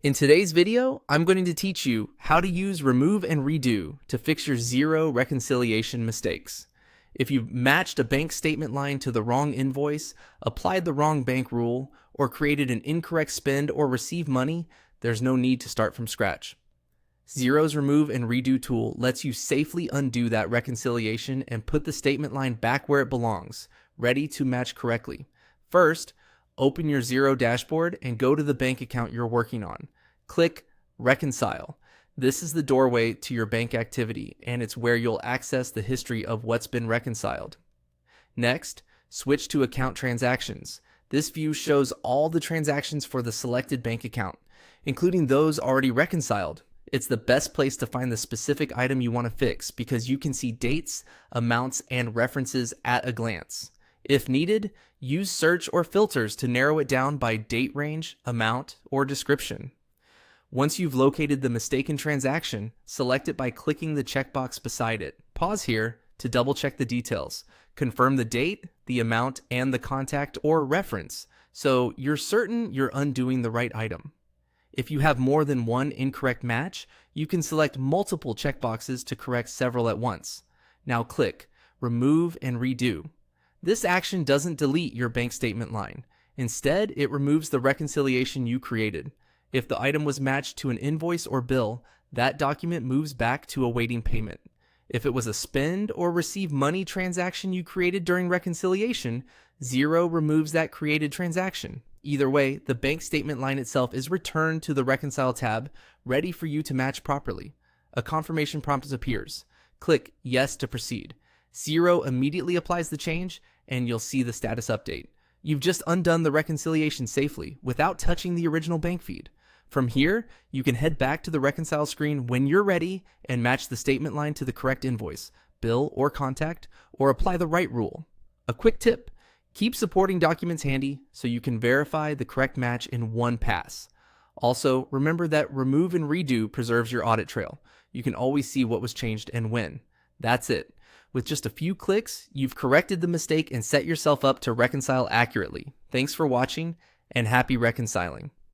In today's video, I'm going to teach you how to use remove and redo to fix your Xero reconciliation mistakes. If you've matched a bank statement line to the wrong invoice, applied the wrong bank rule, or created an incorrect spend or receive money, there's no need to start from scratch. Xero's remove and redo tool lets you safely undo that reconciliation and put the statement line back where it belongs, ready to match correctly. First, open your Xero dashboard and go to the bank account you're working on. Click Reconcile. This is the doorway to your bank activity, and it's where you'll access the history of what's been reconciled. Next, switch to Account Transactions. This view shows all the transactions for the selected bank account, including those already reconciled. It's the best place to find the specific item you want to fix because you can see dates, amounts, and references at a glance. If needed, use search or filters to narrow it down by date range, amount, or description. Once you've located the mistaken transaction, select it by clicking the checkbox beside it. Pause here to double check the details. Confirm the date, the amount, and the contact or reference, so you're certain you're undoing the right item. If you have more than one incorrect match, you can select multiple checkboxes to correct several at once. Now click Remove and Redo. This action doesn't delete your bank statement line. Instead, it removes the reconciliation you created. If the item was matched to an invoice or bill, that document moves back to awaiting payment. If it was a spend or receive money transaction you created during reconciliation, Xero removes that created transaction. Either way, the bank statement line itself is returned to the Reconcile tab, ready for you to match properly. A confirmation prompt appears. Click Yes to proceed. Xero immediately applies the change, and you'll see the status update. You've just undone the reconciliation safely without touching the original bank feed. From here, you can head back to the Reconcile screen when you're ready and match the statement line to the correct invoice, bill, or contact, or apply the right rule. A quick tip: keep supporting documents handy so you can verify the correct match in one pass. Also, remember that remove and redo preserves your audit trail. You can always see what was changed and when. That's it. With just a few clicks, you've corrected the mistake and set yourself up to reconcile accurately. Thanks for watching, and happy reconciling.